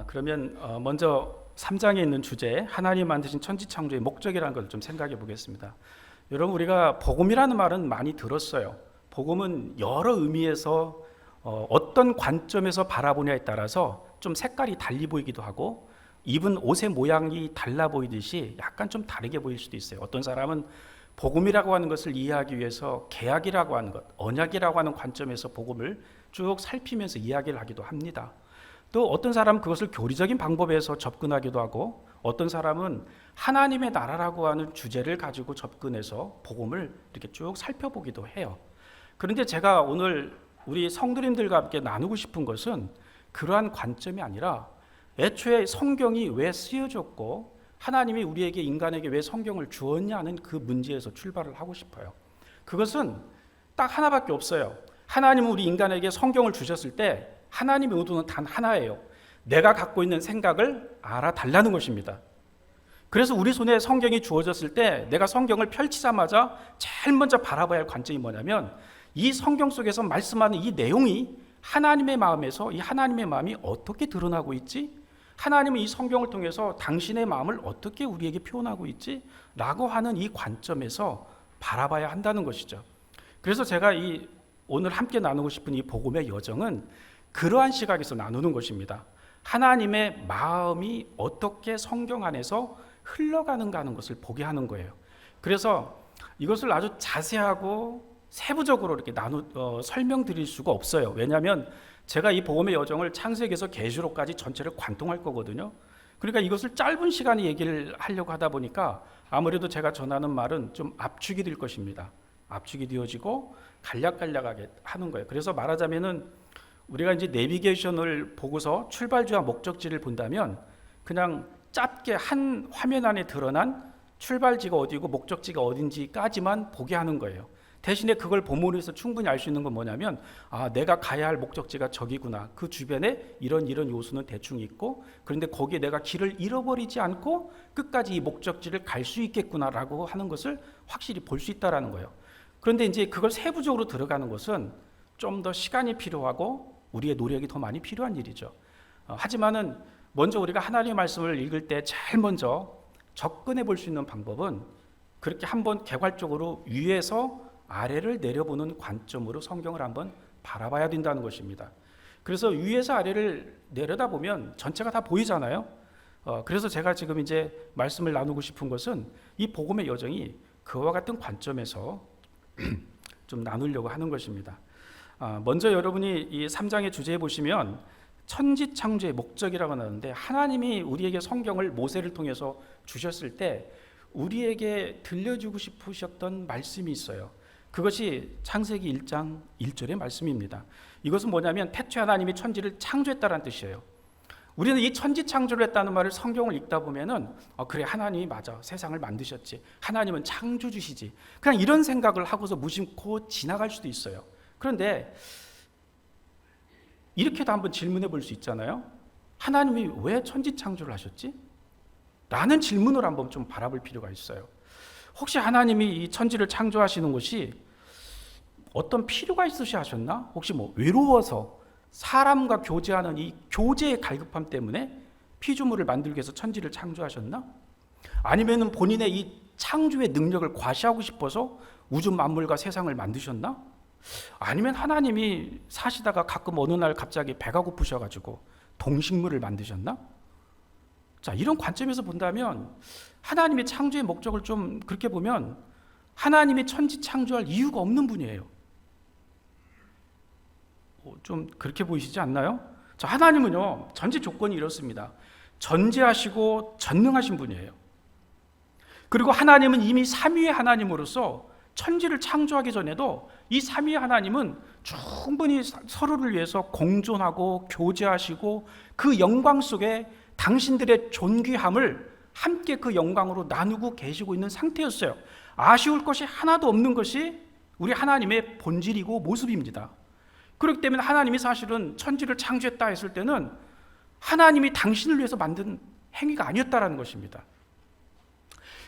그러면 먼저 3장에 있는 주제, 하나님 만드신 천지창조의 목적이라는 것을 좀 생각해 보겠습니다. 여러분, 우리가 복음이라는 말은 많이 들었어요. 복음은 여러 의미에서 어떤 관점에서 바라보냐에 따라서 좀 색깔이 달리 보이기도 하고, 입은 옷의 모양이 달라 보이듯이 약간 좀 다르게 보일 수도 있어요. 어떤 사람은 복음이라고 하는 것을 이해하기 위해서 개약이라고 하는 것, 언약이라고 하는 관점에서 복음을 쭉 살피면서 이야기를 하기도 합니다. 또 어떤 사람은 그것을 교리적인 방법에서 접근하기도 하고, 어떤 사람은 하나님의 나라라고 하는 주제를 가지고 접근해서 복음을 이렇게 쭉 살펴보기도 해요. 그런데 제가 오늘 우리 성도님들과 함께 나누고 싶은 것은 그러한 관점이 아니라 애초에 성경이 왜 쓰여졌고 하나님이 우리에게, 인간에게 왜 성경을 주었냐는 그 문제에서 출발을 하고 싶어요. 그것은 딱 하나밖에 없어요. 하나님은 우리 인간에게 성경을 주셨을 때 하나님의 의도는 단 하나예요. 내가 갖고 있는 생각을 알아달라는 것입니다. 그래서 우리 손에 성경이 주어졌을 때 내가 성경을 펼치자마자 제일 먼저 바라봐야 할 관점이 뭐냐면, 이 성경 속에서 말씀하는 이 내용이 하나님의 마음에서 이 하나님의 마음이 어떻게 드러나고 있지? 하나님은 이 성경을 통해서 당신의 마음을 어떻게 우리에게 표현하고 있지? 라고 하는 이 관점에서 바라봐야 한다는 것이죠. 그래서 제가 오늘 함께 나누고 싶은 이 복음의 여정은 그러한 시각에서 나누는 것입니다. 하나님의 마음이 어떻게 성경 안에서 흘러가는가 하는 것을 보게 하는 거예요. 그래서 이것을 아주 자세하고 세부적으로 이렇게 설명드릴 수가 없어요. 왜냐하면 제가 이 복음의 여정을 창세기에서 계시록까지 전체를 관통할 거거든요. 그러니까 이것을 짧은 시간에 얘기를 하려고 하다 보니까 아무래도 제가 전하는 말은 좀 압축이 될 것입니다. 압축이 되어지고 간략간략하게 하는 거예요. 그래서 말하자면은 우리가 이제 내비게이션을 보고서 출발지와 목적지를 본다면 그냥 짧게 한 화면 안에 드러난 출발지가 어디고 목적지가 어딘지까지만 보게 하는 거예요. 대신에 그걸 본문으로 해서 충분히 알 수 있는 건 뭐냐면, 내가 가야 할 목적지가 저기구나. 그 주변에 이런 요소는 대충 있고, 그런데 거기에 내가 길을 잃어버리지 않고 끝까지 이 목적지를 갈 수 있겠구나라고 하는 것을 확실히 볼 수 있다라는 거예요. 그런데 이제 그걸 세부적으로 들어가는 것은 좀 더 시간이 필요하고 우리의 노력이 더 많이 필요한 일이죠. 하지만은 먼저 우리가 하나님의 말씀을 읽을 때 제일 먼저 접근해 볼 수 있는 방법은 그렇게 한번 개괄적으로 위에서 아래를 내려보는 관점으로 성경을 한번 바라봐야 된다는 것입니다. 그래서 위에서 아래를 내려다보면 전체가 다 보이잖아요. 그래서 제가 지금 이제 말씀을 나누고 싶은 것은 이 복음의 여정이 그와 같은 관점에서 좀 나누려고 하는 것입니다. 먼저 여러분이 이 3장의 주제에 보시면 천지창조의 목적이라고 나오는데, 하나님이 우리에게 성경을 모세를 통해서 주셨을 때 우리에게 들려주고 싶으셨던 말씀이 있어요. 그것이 창세기 1장 1절의 말씀입니다. 이것은 뭐냐면 태초에 하나님이 천지를 창조했다는 뜻이에요. 우리는 이 천지 창조를 했다는 말을 성경을 읽다 보면은 그래, 하나님이 맞아, 세상을 만드셨지, 하나님은 창조주시지, 그냥 이런 생각을 하고서 무심코 지나갈 수도 있어요. 그런데 이렇게도 한번 질문해 볼 수 있잖아요. 하나님이 왜 천지 창조를 하셨지? 라는 질문을 한번 좀 바라볼 필요가 있어요. 혹시 하나님이 이 천지를 창조하시는 것이 어떤 필요가 있으셔 하셨나? 혹시 외로워서 사람과 교제하는 이 교제의 갈급함 때문에 피조물을 만들기 위해서 천지를 창조하셨나? 아니면 본인의 이 창조의 능력을 과시하고 싶어서 우주 만물과 세상을 만드셨나? 아니면 하나님이 사시다가 가끔 어느 날 갑자기 배가 고프셔가지고 동식물을 만드셨나? 자, 이런 관점에서 본다면 하나님의 창조의 목적을 좀 그렇게 보면 하나님이 천지 창조할 이유가 없는 분이에요. 좀 그렇게 보이시지 않나요? 자, 하나님은요, 전제 조건이 이렇습니다. 전지하시고 전능하신 분이에요. 그리고 하나님은 이미 삼위의 하나님으로서 천지를 창조하기 전에도 이 삼위의 하나님은 충분히 서로를 위해서 공존하고 교제하시고 그 영광 속에 당신들의 존귀함을 함께 그 영광으로 나누고 계시고 있는 상태였어요. 아쉬울 것이 하나도 없는 것이 우리 하나님의 본질이고 모습입니다. 그렇기 때문에 하나님이 사실은 천지를 창조했다 했을 때는 하나님이 당신을 위해서 만든 행위가 아니었다라는 것입니다.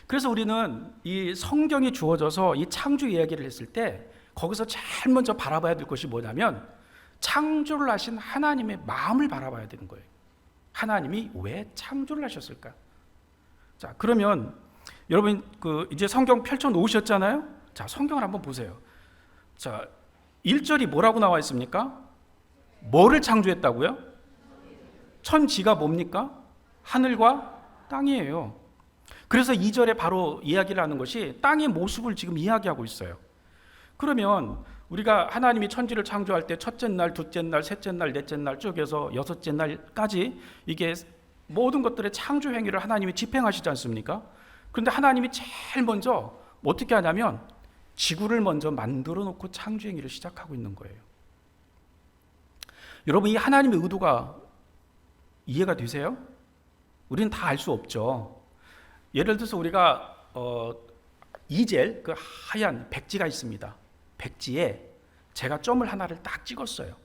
그래서 우리는 이 성경이 주어져서 이 창조 이야기를 했을 때 거기서 제일 먼저 바라봐야 될 것이 뭐냐면 창조를 하신 하나님의 마음을 바라봐야 되는 거예요. 하나님이 왜 창조를 하셨을까? 자, 그러면 여러분 이제 성경 펼쳐 놓으셨잖아요. 자, 성경을 한번 보세요. 자, 1절이 뭐라고 나와 있습니까? 뭐를 창조했다고요? 천지가 뭡니까? 하늘과 땅이에요. 그래서 2절에 바로 이야기를 하는 것이 땅의 모습을 지금 이야기하고 있어요. 그러면 우리가 하나님이 천지를 창조할 때 첫째 날, 둘째 날, 셋째 날, 넷째 날 쭉 해서 여섯째 날까지 이게 모든 것들의 창조 행위를 하나님이 집행하시지 않습니까? 그런데 하나님이 제일 먼저 어떻게 하냐면 지구를 먼저 만들어 놓고 창조 행위를 시작하고 있는 거예요. 여러분, 이 하나님의 의도가 이해가 되세요? 우리는 다 알 수 없죠. 예를 들어서 우리가 이젤, 그 하얀 백지가 있습니다. 백지에 제가 점을 하나를 딱 찍었어요.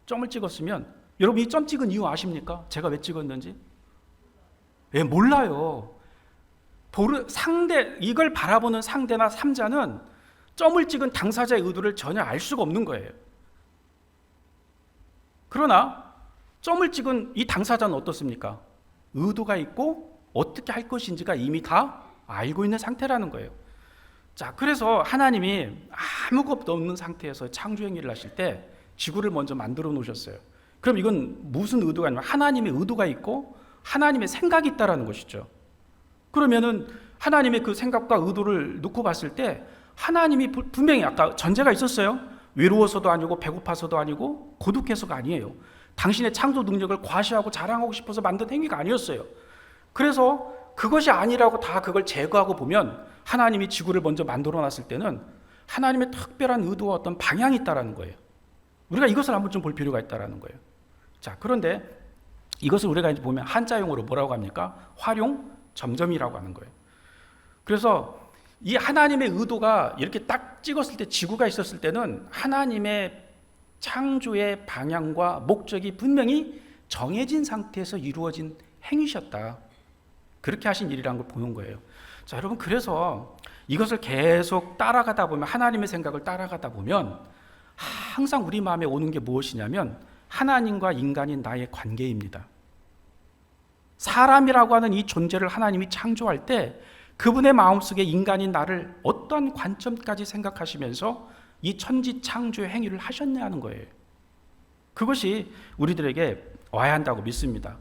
점을 찍었으면 여러분 이 점 찍은 이유 아십니까? 제가 왜 찍었는지? 예, 몰라요. 이걸 바라보는 상대나 삼자는 점을 찍은 당사자의 의도를 전혀 알 수가 없는 거예요. 그러나 점을 찍은 이 당사자는 어떻습니까? 의도가 있고 어떻게 할 것인지가 이미 다 알고 있는 상태라는 거예요. 자, 그래서 하나님이 아무것도 없는 상태에서 창조 행위를 하실 때 지구를 먼저 만들어 놓으셨어요. 그럼 이건 무슨 의도가 아니면 하나님의 의도가 있고 하나님의 생각이 있다라는 것이죠. 그러면은 하나님의 그 생각과 의도를 놓고 봤을 때 하나님이 분명히 아까 전제가 있었어요. 외로워서도 아니고 배고파서도 아니고 고독해서가 아니에요. 당신의 창조 능력을 과시하고 자랑하고 싶어서 만든 행위가 아니었어요. 그래서 그것이 아니라고 다 그걸 제거하고 보면 하나님이 지구를 먼저 만들어 놨을 때는 하나님의 특별한 의도와 어떤 방향이 있다라는 거예요. 우리가 이것을 한번 좀 볼 필요가 있다라는 거예요. 자, 그런데 이것을 우리가 이제 보면 한자용어로 뭐라고 합니까? 활용 점점이라고 하는 거예요. 그래서 이 하나님의 의도가 이렇게 딱 찍었을 때 지구가 있었을 때는 하나님의 창조의 방향과 목적이 분명히 정해진 상태에서 이루어진 행위셨다. 그렇게 하신 일이라는 걸 보는 거예요. 자, 여러분, 그래서 이것을 계속 따라가다 보면 하나님의 생각을 따라가다 보면 항상 우리 마음에 오는 게 무엇이냐면 하나님과 인간인 나의 관계입니다. 사람이라고 하는 이 존재를 하나님이 창조할 때 그분의 마음속에 인간인 나를 어떤 관점까지 생각하시면서 이 천지 창조의 행위를 하셨냐 하는 거예요. 그것이 우리들에게 와야 한다고 믿습니다.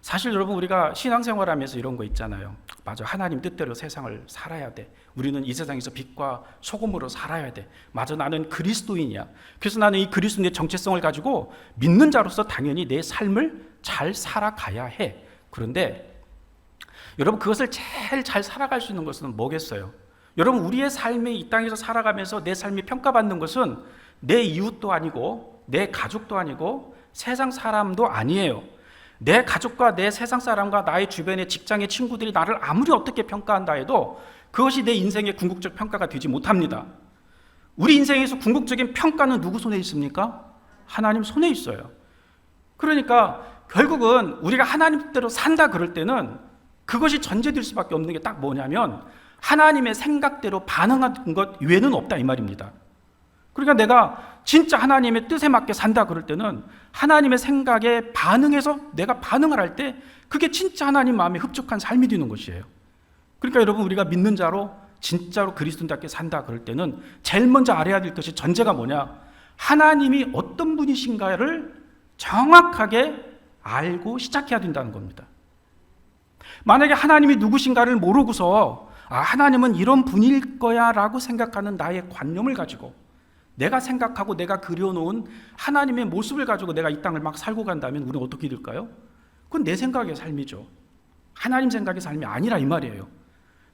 사실 여러분, 우리가 신앙생활하면서 이런 거 있잖아요. 맞아, 하나님 뜻대로 세상을 살아야 돼. 우리는 이 세상에서 빛과 소금으로 살아야 돼. 맞아, 나는 그리스도인이야. 그래서 나는 이 그리스도인의 정체성을 가지고 믿는 자로서 당연히 내 삶을 잘 살아가야 해. 그런데 여러분, 그것을 제일 잘 살아갈 수 있는 것은 뭐겠어요? 여러분, 우리의 삶이 이 땅에서 살아가면서 내 삶이 평가받는 것은 내 이웃도 아니고 내 가족도 아니고 세상 사람도 아니에요. 내 가족과 내 세상 사람과 나의 주변의 직장의 친구들이 나를 아무리 어떻게 평가한다 해도 그것이 내 인생의 궁극적 평가가 되지 못합니다. 우리 인생에서 궁극적인 평가는 누구 손에 있습니까? 하나님 손에 있어요. 그러니까 결국은 우리가 하나님 뜻대로 산다 그럴 때는 그것이 전제될 수밖에 없는 게 딱 뭐냐면 하나님의 생각대로 반응하는 것 외에는 없다 이 말입니다. 그러니까 내가 진짜 하나님의 뜻에 맞게 산다 그럴 때는 하나님의 생각에 반응해서 내가 반응을 할 때 그게 진짜 하나님 마음에 흡족한 삶이 되는 것이에요. 그러니까 여러분, 우리가 믿는 자로 진짜로 그리스도인답게 산다 그럴 때는 제일 먼저 알아야 될 것이 전제가 뭐냐? 하나님이 어떤 분이신가를 정확하게 알고 시작해야 된다는 겁니다. 만약에 하나님이 누구신가를 모르고서 하나님은 이런 분일 거야 라고 생각하는 나의 관념을 가지고 내가 생각하고 내가 그려놓은 하나님의 모습을 가지고 내가 이 땅을 막 살고 간다면 우리는 어떻게 될까요? 그건 내 생각의 삶이죠. 하나님 생각의 삶이 아니라 이 말이에요.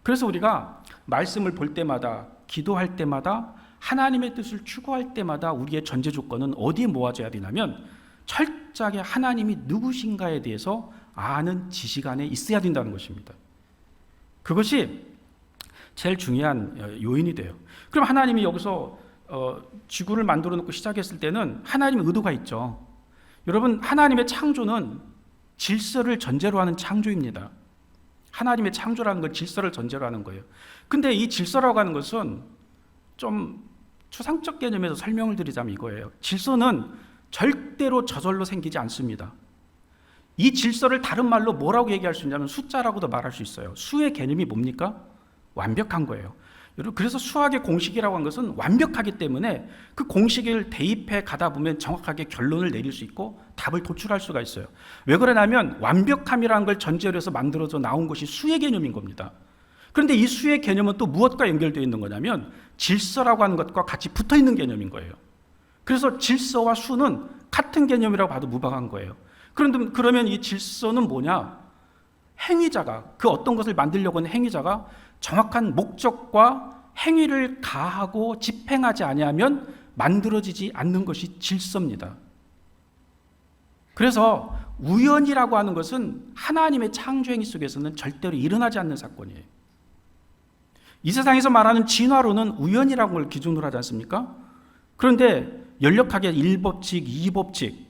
그래서 우리가 말씀을 볼 때마다, 기도할 때마다, 하나님의 뜻을 추구할 때마다 우리의 전제 조건은 어디에 모아져야 되냐면 철저하게 하나님이 누구신가에 대해서 아는 지식 안에 있어야 된다는 것입니다. 그것이 제일 중요한 요인이 돼요. 그럼 하나님이 여기서 지구를 만들어 놓고 시작했을 때는 하나님의 의도가 있죠. 여러분, 하나님의 창조는 질서를 전제로 하는 창조입니다. 하나님의 창조라는 건 질서를 전제로 하는 거예요. 근데 이 질서라고 하는 것은 좀 추상적 개념에서 설명을 드리자면 이거예요. 질서는 절대로 저절로 생기지 않습니다. 이 질서를 다른 말로 뭐라고 얘기할 수 있냐면 숫자라고도 말할 수 있어요. 수의 개념이 뭡니까? 완벽한 거예요. 여러분, 그래서 수학의 공식이라고 하는 것은 완벽하기 때문에 그 공식을 대입해 가다 보면 정확하게 결론을 내릴 수 있고 답을 도출할 수가 있어요. 왜 그러냐면 완벽함이라는 걸 전제로 해서 만들어져 나온 것이 수의 개념인 겁니다. 그런데 이 수의 개념은 또 무엇과 연결되어 있는 거냐면 질서라고 하는 것과 같이 붙어 있는 개념인 거예요. 그래서 질서와 수는 같은 개념이라고 봐도 무방한 거예요. 그런데 그러면 이 질서는 뭐냐? 행위자가, 그 어떤 것을 만들려고 하는 행위자가 정확한 목적과 행위를 가하고 집행하지 아니하면 만들어지지 않는 것이 질서입니다. 그래서 우연이라고 하는 것은 하나님의 창조 행위 속에서는 절대로 일어나지 않는 사건이에요. 이 세상에서 말하는 진화론은 우연이라는 걸 기준으로 하지 않습니까? 그런데 연력학의 1법칙, 2법칙,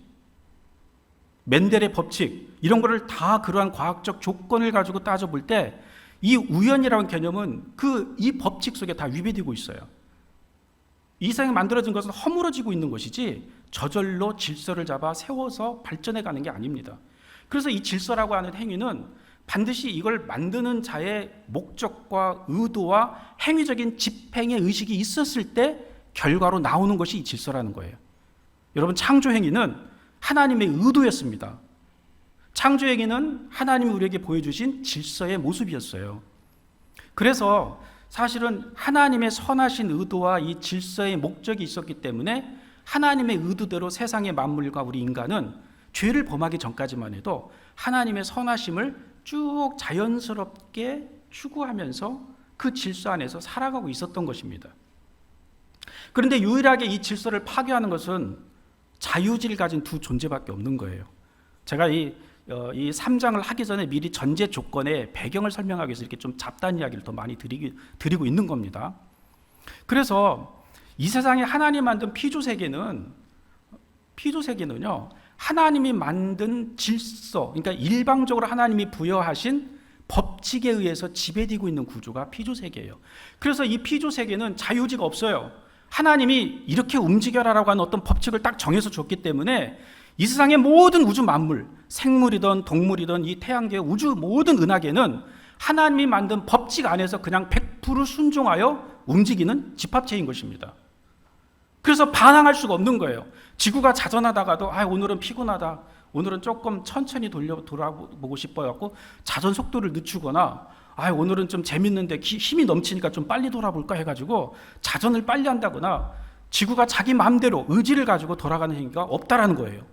멘델의 법칙, 이런 거를 다 그러한 과학적 조건을 가지고 따져볼 때 이 우연이라는 개념은 이 법칙 속에 다 위배되고 있어요. 이 세상에 만들어진 것은 허물어지고 있는 것이지 저절로 질서를 잡아 세워서 발전해 가는 게 아닙니다. 그래서 이 질서라고 하는 행위는 반드시 이걸 만드는 자의 목적과 의도와 행위적인 집행의 의식이 있었을 때 결과로 나오는 것이 이 질서라는 거예요. 여러분, 창조 행위는 하나님의 의도였습니다. 창조 행위는 하나님이 우리에게 보여주신 질서의 모습이었어요. 그래서 사실은 하나님의 선하신 의도와 이 질서의 목적이 있었기 때문에 하나님의 의도대로 세상의 만물과 우리 인간은 죄를 범하기 전까지만 해도 하나님의 선하심을 쭉 자연스럽게 추구하면서 그 질서 안에서 살아가고 있었던 것입니다. 그런데 유일하게 이 질서를 파괴하는 것은 자유지를 가진 두 존재밖에 없는 거예요. 제가 이 3장을 하기 전에 미리 전제 조건의 배경을 설명하기 위해서 이렇게 좀 잡다한 이야기를 더 많이 드리고 있는 겁니다. 그래서 이 세상에 하나님 만든 피조 세계는요, 하나님이 만든 질서, 그러니까 일방적으로 하나님이 부여하신 법칙에 의해서 지배되고 있는 구조가 피조 세계예요. 그래서 이 피조 세계는 자유지가 없어요. 하나님이 이렇게 움직여라라고 하는 어떤 법칙을 딱 정해서 줬기 때문에 이 세상의 모든 우주 만물, 생물이든 동물이든 이 태양계, 우주 모든 은하계는 하나님이 만든 법칙 안에서 그냥 100% 순종하여 움직이는 집합체인 것입니다. 그래서 반항할 수가 없는 거예요. 지구가 자전하다가도 오늘은 피곤하다, 오늘은 조금 천천히 돌아보고 싶어갖고 자전 속도를 늦추거나 오늘은 좀 재밌는데 힘이 넘치니까 좀 빨리 돌아볼까 해가지고 자전을 빨리 한다거나 지구가 자기 마음대로 의지를 가지고 돌아가는 행위가 없다라는 거예요.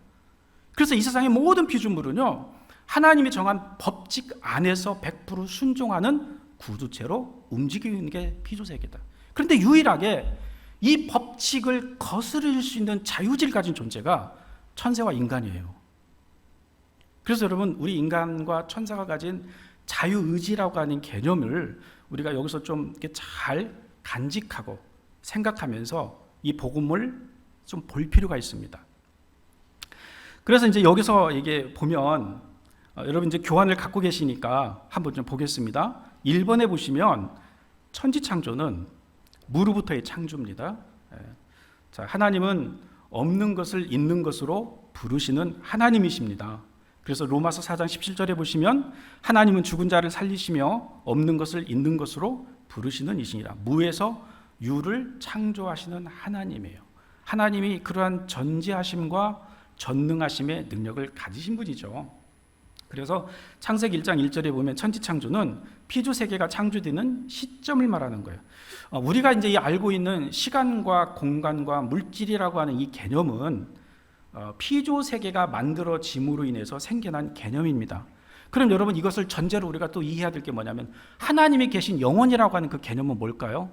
그래서 이 세상의 모든 피조물은요, 하나님이 정한 법칙 안에서 100% 순종하는 구조체로 움직이는 게 피조세계다. 그런데 유일하게 이 법칙을 거스를 수 있는 자유지를 가진 존재가 천사와 인간이에요. 그래서 여러분, 우리 인간과 천사가 가진 자유의지라고 하는 개념을 우리가 여기서 좀 이렇게 잘 간직하고 생각하면서 이 복음을 좀 볼 필요가 있습니다. 그래서 이제 여기서 이게 보면 여러분 이제 교환을 갖고 계시니까 한번 좀 보겠습니다. 1번에 보시면 천지창조는 무로부터의 창조입니다. 자, 하나님은 없는 것을 있는 것으로 부르시는 하나님이십니다. 그래서 로마서 4장 17절에 보시면 하나님은 죽은 자를 살리시며 없는 것을 있는 것으로 부르시는 이시니라. 무에서 유를 창조하시는 하나님이에요. 하나님이 그러한 전지하심과 전능하심의 능력을 가지신 분이죠. 그래서 창세기 1장 1절에 보면 천지창조는 피조세계가 창조되는 시점을 말하는 거예요. 우리가 이제 알고 있는 시간과 공간과 물질이라고 하는 이 개념은 피조세계가 만들어짐으로 인해서 생겨난 개념입니다. 그럼 여러분, 이것을 전제로 우리가 또 이해해야 될 게 뭐냐면 하나님이 계신 영원이라고 하는 그 개념은 뭘까요?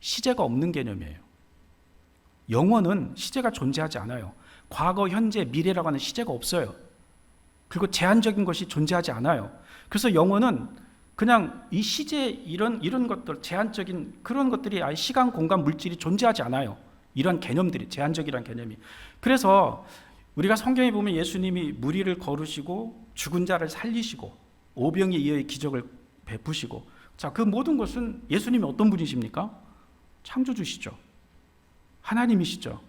시제가 없는 개념이에요. 영원은 시제가 존재하지 않아요. 과거, 현재, 미래라고 하는 시제가 없어요. 그리고 제한적인 것이 존재하지 않아요. 그래서 영혼은 그냥 이 시제 이런 것들, 제한적인 그런 것들이 아예 시간, 공간, 물질이 존재하지 않아요. 이런 개념들이, 제한적이란 개념이. 그래서 우리가 성경에 보면 예수님이 무리를 거르시고 죽은 자를 살리시고 오병이에 의해 기적을 베푸시고, 자, 그 모든 것은 예수님이 어떤 분이십니까? 창조주시죠. 하나님이시죠.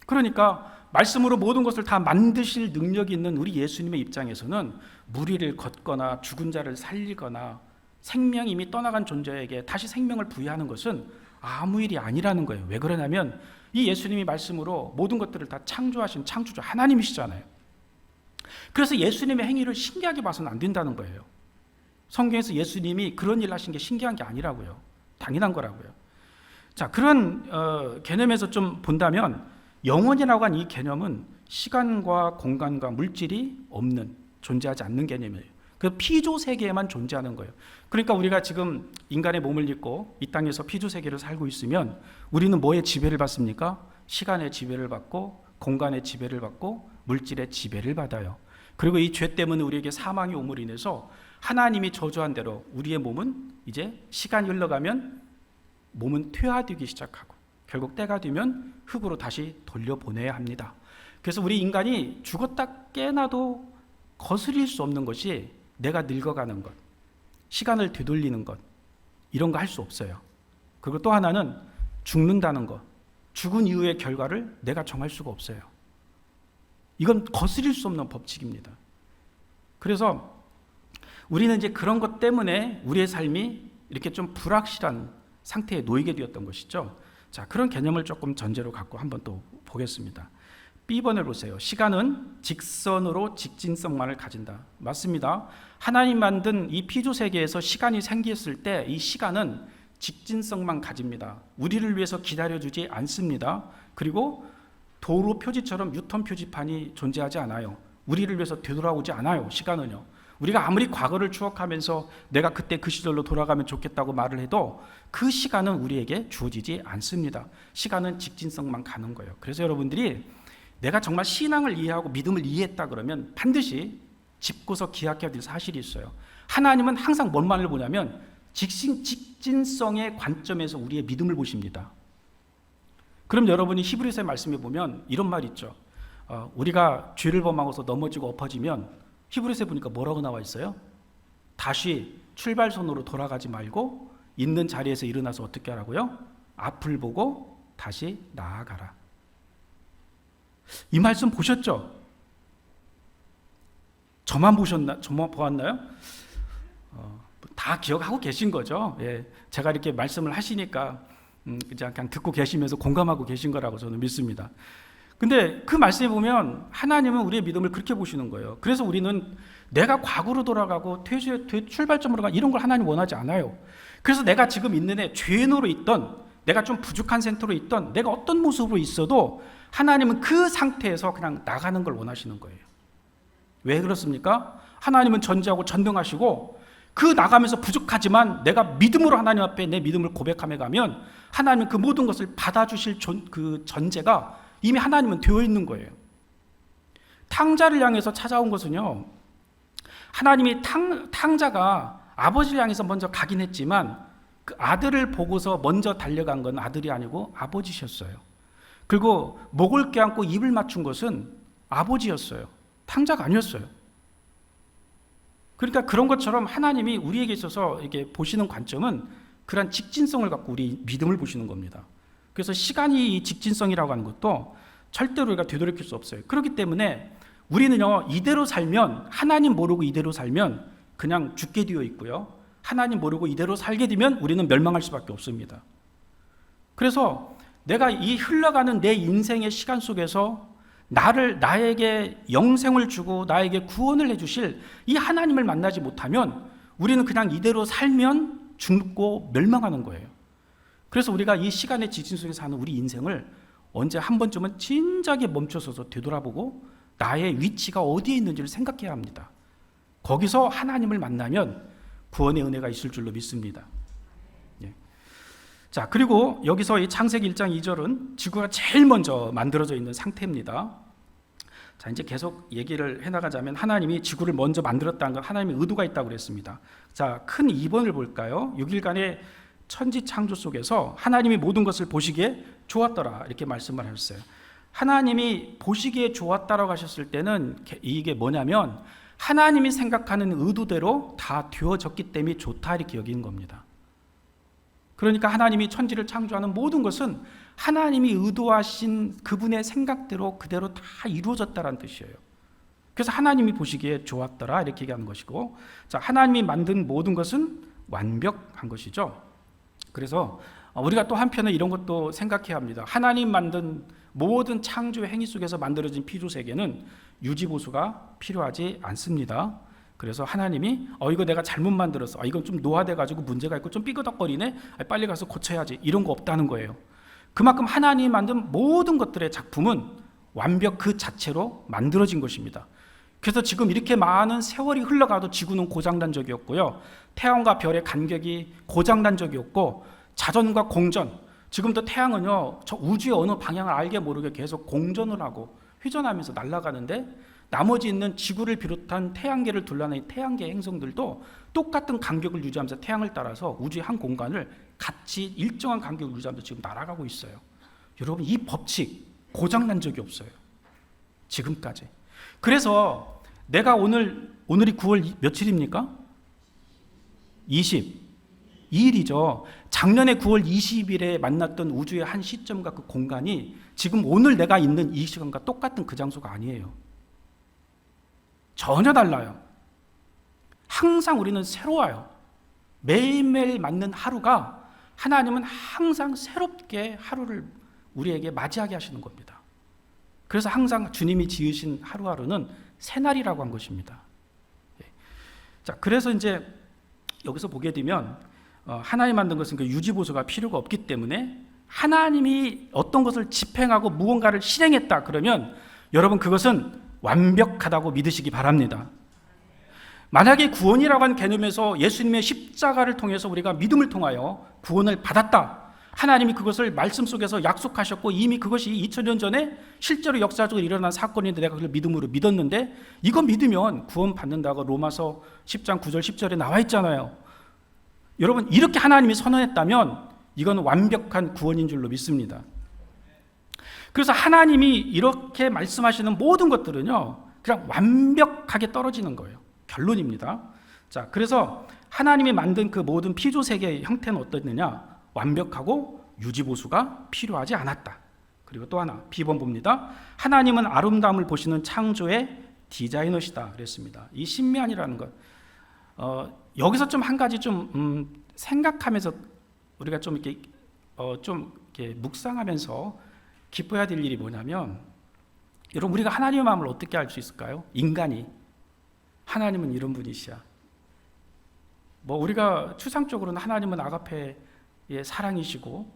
그러니까 말씀으로 모든 것을 다 만드실 능력이 있는 우리 예수님의 입장에서는 무리를 걷거나 죽은 자를 살리거나 생명이 이미 떠나간 존재에게 다시 생명을 부여하는 것은 아무 일이 아니라는 거예요. 왜 그러냐면 이 예수님이 말씀으로 모든 것들을 다 창조하신 창조주 하나님이시잖아요. 그래서 예수님의 행위를 신기하게 봐서는 안 된다는 거예요. 성경에서 예수님이 그런 일을 하신 게 신기한 게 아니라고요. 당연한 거라고요. 자, 그런 개념에서 좀 본다면 영혼이라고 하는 이 개념은 시간과 공간과 물질이 없는, 존재하지 않는 개념이에요. 그 피조 세계에만 존재하는 거예요. 그러니까 우리가 지금 인간의 몸을 입고 이 땅에서 피조 세계를 살고 있으면 우리는 뭐의 지배를 받습니까? 시간의 지배를 받고 공간의 지배를 받고 물질의 지배를 받아요. 그리고 이 죄 때문에 우리에게 사망이 옴으로 인해서 하나님이 저주한 대로 우리의 몸은 이제 시간이 흘러가면 몸은 퇴화되기 시작하고 결국 때가 되면 흙으로 다시 돌려보내야 합니다. 그래서 우리 인간이 죽었다 깨나도 거스릴 수 없는 것이 내가 늙어가는 것, 시간을 되돌리는 것, 이런 거 할 수 없어요. 그리고 또 하나는 죽는다는 것, 죽은 이후의 결과를 내가 정할 수가 없어요. 이건 거스릴 수 없는 법칙입니다. 그래서 우리는 이제 그런 것 때문에 우리의 삶이 이렇게 좀 불확실한 상태에 놓이게 되었던 것이죠. 자, 그런 개념을 조금 전제로 갖고 한번 또 보겠습니다. B번을 보세요. 시간은 직선으로 직진성만을 가진다. 맞습니다. 하나님 만든 이 피조 세계에서 시간이 생겼을 때 이 시간은 직진성만 가집니다. 우리를 위해서 기다려주지 않습니다. 그리고 도로 표지처럼 유턴 표지판이 존재하지 않아요. 우리를 위해서 되돌아오지 않아요. 시간은요. 우리가 아무리 과거를 추억하면서 내가 그때 그 시절로 돌아가면 좋겠다고 말을 해도 그 시간은 우리에게 주어지지 않습니다. 시간은 직진성만 가는 거예요. 그래서 여러분들이 내가 정말 신앙을 이해하고 믿음을 이해했다 그러면 반드시 짚고서 기억해야 될 사실이 있어요. 하나님은 항상 뭔만을 보냐면 직진성의 관점에서 우리의 믿음을 보십니다. 그럼 여러분이 히브리서의 말씀에 보면 이런 말이 있죠. 우리가 죄를 범하고서 넘어지고 엎어지면 히브리서에 보니까 뭐라고 나와 있어요? 다시 출발선으로 돌아가지 말고 있는 자리에서 일어나서 어떻게 하라고요? 앞을 보고 다시 나아가라. 이 말씀 보셨죠? 저만 보았나요? 다 기억하고 계신 거죠. 예, 제가 이렇게 말씀을 하시니까 그냥 듣고 계시면서 공감하고 계신 거라고 저는 믿습니다. 근데 그 말씀에 보면 하나님은 우리의 믿음을 그렇게 보시는 거예요. 그래서 우리는 내가 과거로 돌아가고 출발점으로 가 이런 걸 하나님 원하지 않아요. 그래서 내가 지금 있는 애 죄인으로 있던, 내가 좀 부족한 상태로 있던, 내가 어떤 모습으로 있어도 하나님은 그 상태에서 그냥 나가는 걸 원하시는 거예요. 왜 그렇습니까? 하나님은 전지하고 전능하시고 그 나가면서 부족하지만 내가 믿음으로 하나님 앞에 내 믿음을 고백하며 가면 하나님은 그 모든 것을 받아주실 그 전제가 이미 하나님은 되어 있는 거예요. 탕자를 향해서 찾아온 것은요, 하나님이 탕자가 아버지를 향해서 먼저 가긴 했지만 그 아들을 보고서 먼저 달려간 건 아들이 아니고 아버지셨어요. 그리고 목을 껴안고 입을 맞춘 것은 아버지였어요. 탕자가 아니었어요. 그러니까 그런 것처럼 하나님이 우리에게 있어서 이렇게 보시는 관점은 그런 직진성을 갖고 우리 믿음을 보시는 겁니다. 그래서 시간이 이 직진성이라고 하는 것도 절대로 우리가 되돌이킬 수 없어요. 그렇기 때문에 우리는요, 이대로 살면, 하나님 모르고 이대로 살면 그냥 죽게 되어 있고요, 하나님 모르고 이대로 살게 되면 우리는 멸망할 수밖에 없습니다. 그래서 내가 이 흘러가는 내 인생의 시간 속에서 나에게 영생을 주고 나에게 구원을 해주실 이 하나님을 만나지 못하면 우리는 그냥 이대로 살면 죽고 멸망하는 거예요. 그래서 우리가 이 시간의 지진 속에서 사는 우리 인생을 언제 한 번쯤은 진작에 멈춰서서 되돌아보고 나의 위치가 어디에 있는지를 생각해야 합니다. 거기서 하나님을 만나면 구원의 은혜가 있을 줄로 믿습니다. 예. 자, 그리고 여기서 이 창세기 1장 2절은 지구가 제일 먼저 만들어져 있는 상태입니다. 자, 이제 계속 얘기를 해나가자면 하나님이 지구를 먼저 만들었다는 건 하나님의 의도가 있다고 그랬습니다. 자, 큰 2번을 볼까요? 6일간의 천지 창조 속에서 하나님이 모든 것을 보시기에 좋았더라 이렇게 말씀을 하셨어요. 하나님이 보시기에 좋았다라고 하셨을 때는 이게 뭐냐면 하나님이 생각하는 의도대로 다 되어졌기 때문에 좋다 이렇게 여기는 겁니다. 그러니까 하나님이 천지를 창조하는 모든 것은 하나님이 의도하신 그분의 생각대로 그대로 다 이루어졌다는 뜻이에요. 그래서 하나님이 보시기에 좋았더라 이렇게 얘기하는 것이고, 자, 하나님이 만든 모든 것은 완벽한 것이죠. 그래서 우리가 또 한편에 이런 것도 생각해야 합니다. 하나님 만든 모든 창조의 행위 속에서 만들어진 피조 세계는 유지보수가 필요하지 않습니다. 그래서 하나님이 이거 내가 잘못 만들었어, 이건 좀 노화돼가지고 문제가 있고 좀 삐그덕거리네, 빨리 가서 고쳐야지, 이런 거 없다는 거예요. 그만큼 하나님이 만든 모든 것들의 작품은 완벽 그 자체로 만들어진 것입니다. 그래서 지금 이렇게 많은 세월이 흘러가도 지구는 고장난 적이 없고요, 태양과 별의 간격이 고장난 적이 없고, 자전과 공전, 지금도 태양은요 저 우주의 어느 방향을 알게 모르게 계속 공전을 하고 회전하면서 날아가는데, 나머지 있는 지구를 비롯한 태양계를 둘러싼 태양계 행성들도 똑같은 간격을 유지하면서 태양을 따라서 우주의 한 공간을 같이 일정한 간격을 유지하면서 지금 날아가고 있어요. 여러분, 이 법칙 고장난 적이 없어요, 지금까지. 그래서 내가 오늘이 9월 며칠입니까? 22일이죠. 작년에 9월 20일에 만났던 우주의 한 시점과 그 공간이 지금 오늘 내가 있는 이 시간과 똑같은 그 장소가 아니에요. 전혀 달라요. 항상 우리는 새로워요. 매일매일 맞는 하루가 하나님은 항상 새롭게 하루를 우리에게 맞이하게 하시는 겁니다. 그래서 항상 주님이 지으신 하루하루는 새날이라고 한 것입니다. 자, 그래서 이제 여기서 보게 되면 하나님 만든 것은 그 유지보수가 필요가 없기 때문에 하나님이 어떤 것을 집행하고 무언가를 실행했다 그러면 여러분 그것은 완벽하다고 믿으시기 바랍니다. 만약에 구원이라고 하는 개념에서 예수님의 십자가를 통해서 우리가 믿음을 통하여 구원을 받았다, 하나님이 그것을 말씀 속에서 약속하셨고 이미 그것이 2000년 전에 실제로 역사적으로 일어난 사건인데 내가 그걸 믿음으로 믿었는데, 이거 믿으면 구원 받는다고 로마서 10장 9절 10절에 나와 있잖아요. 여러분, 이렇게 하나님이 선언했다면 이건 완벽한 구원인 줄로 믿습니다. 그래서 하나님이 이렇게 말씀하시는 모든 것들은요 그냥 완벽하게 떨어지는 거예요. 결론입니다. 자, 그래서 하나님이 만든 그 모든 피조 세계의 형태는 어떻느냐? 완벽하고 유지보수가 필요하지 않았다. 그리고 또 하나, B번 봅니다. 하나님은 아름다움을 보시는 창조의 디자이너시다 그랬습니다. 이 신묘한이라는 것, 여기서 좀 한 가지 좀 생각하면서 우리가 좀 이렇게 묵상하면서 기뻐해야 될 일이 뭐냐면, 여러분, 우리가 하나님의 마음을 어떻게 알 수 있을까요? 인간이 하나님은 이런 분이시야. 우리가 추상적으로는 하나님은 아가페의 사랑이시고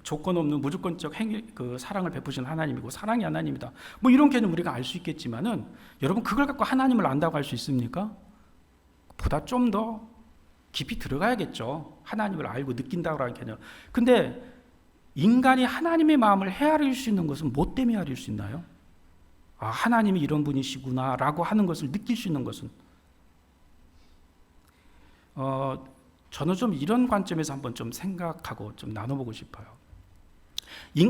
조건 없는 무조건적 그 사랑을 베푸시는 하나님이고 사랑이 하나님이다. 이런 개념 우리가 알 수 있겠지만은, 여러분, 그걸 갖고 하나님을 안다고 할 수 있습니까? 보다 좀 더 깊이 들어가야겠죠. 하나님을 알고 느낀다고 하는 개념. 근데 인간이 하나님의 마음을 헤아릴 수 있는 것은 뭐 때문에 헤아릴 수 있나요? 하나님이 이런 분이시구나 라고 하는 것을 느낄 수 있는 것은, 저는 좀 이런 관점에서 한번 좀 생각하고 좀 나눠보고 싶어요.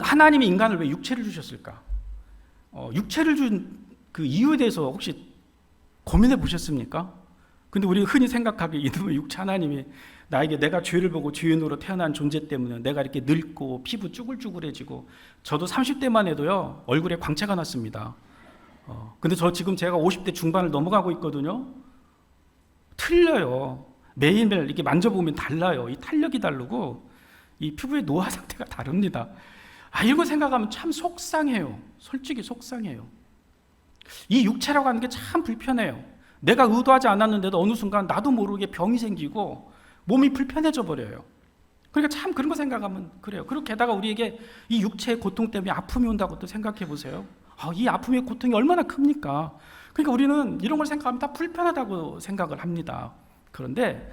하나님이 인간을 왜 육체를 주셨을까? 육체를 준 그 이유에 대해서 혹시 고민해 보셨습니까? 근데 우리가 흔히 생각하기에 이놈의 육체 하나님이 나에게 내가 죄를 보고 죄인으로 태어난 존재 때문에 내가 이렇게 늙고 피부 쭈글쭈글해지고, 저도 30대만 해도요 얼굴에 광채가 났습니다. 근데 저 지금 제가 50대 중반을 넘어가고 있거든요. 틀려요. 매일매일 이렇게 만져보면 달라요. 이 탄력이 다르고 이 피부의 노화 상태가 다릅니다. 이거 생각하면 참 속상해요. 솔직히 속상해요. 이 육체라고 하는 게 참 불편해요. 내가 의도하지 않았는데도 어느 순간 나도 모르게 병이 생기고 몸이 불편해져 버려요. 그러니까 참 그런 거 생각하면 그래요. 그리고 게다가 우리에게 이 육체의 고통 때문에 아픔이 온다고 또 생각해 보세요. 이 아픔의 고통이 얼마나 큽니까? 그러니까 우리는 이런 걸 생각하면 다 불편하다고 생각을 합니다. 그런데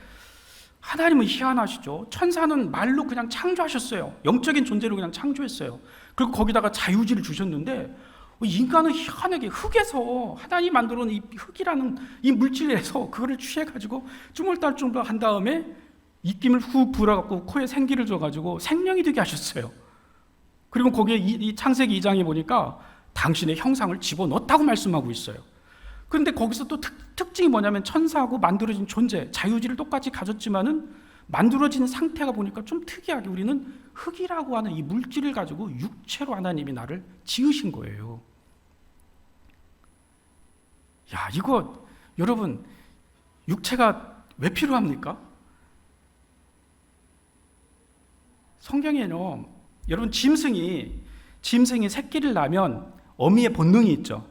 하나님은 희한하시죠. 천사는 말로 그냥 창조하셨어요. 영적인 존재로 그냥 창조했어요. 그리고 거기다가 자유지를 주셨는데, 인간은 희한하게 흙에서 하나님이 만들어 놓은 이 흙이라는 이 물질에서 그거를 취해가지고 쭈물딸쭈물 한 다음에 입김을 후 불어갖고 코에 생기를 줘가지고 생명이 되게 하셨어요. 그리고 거기에 이 창세기 2장에 보니까 당신의 형상을 집어넣었다고 말씀하고 있어요. 그런데 거기서 또 특징이 뭐냐면 천사하고 만들어진 존재, 자유지를 똑같이 가졌지만은 만들어진 상태가 보니까 좀 특이하게 우리는 흙이라고 하는 이 물질을 가지고 육체로 하나님이 나를 지으신 거예요. 야, 이거 여러분 육체가 왜 필요합니까? 성경에는 여러분 짐승이 새끼를 낳으면 어미의 본능이 있죠.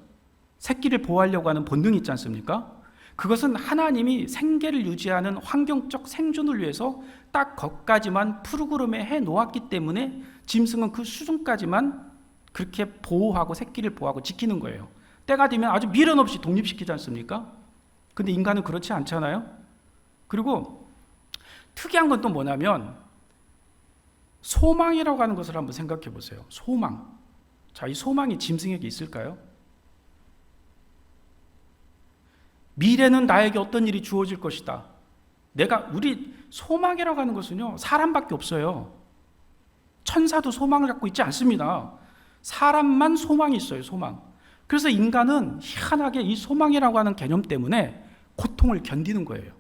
새끼를 보호하려고 하는 본능이 있지 않습니까? 그것은 하나님이 생계를 유지하는 환경적 생존을 위해서 딱 거기까지만 프로그램에 해 놓았기 때문에 짐승은 그 수준까지만 그렇게 보호하고 새끼를 보호하고 지키는 거예요. 때가 되면 아주 미련 없이 독립시키지 않습니까? 근데 인간은 그렇지 않잖아요. 그리고 특이한 건 또 뭐냐면 소망이라고 하는 것을 한번 생각해 보세요. 소망. 자, 이 소망이 짐승에게 있을까요? 미래는 나에게 어떤 일이 주어질 것이다. 우리 소망이라고 하는 것은요, 사람밖에 없어요. 천사도 소망을 갖고 있지 않습니다. 사람만 소망이 있어요, 소망. 그래서 인간은 희한하게 이 소망이라고 하는 개념 때문에 고통을 견디는 거예요.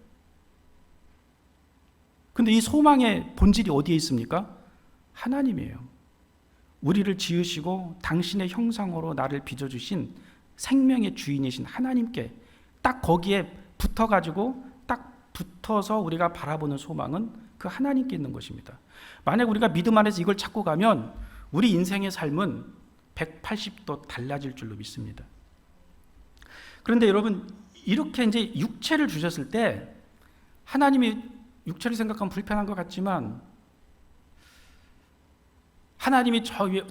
근데 이 소망의 본질이 어디에 있습니까? 하나님이에요. 우리를 지으시고 당신의 형상으로 나를 빚어주신 생명의 주인이신 하나님께 딱 거기에 붙어서 우리가 바라보는 소망은 그 하나님께 있는 것입니다. 만약 우리가 믿음 안에서 이걸 찾고 가면 우리 인생의 삶은 180도 달라질 줄로 믿습니다. 그런데 여러분, 이렇게 이제 육체를 주셨을 때 하나님이 육체를 생각하면 불편한 것 같지만 하나님이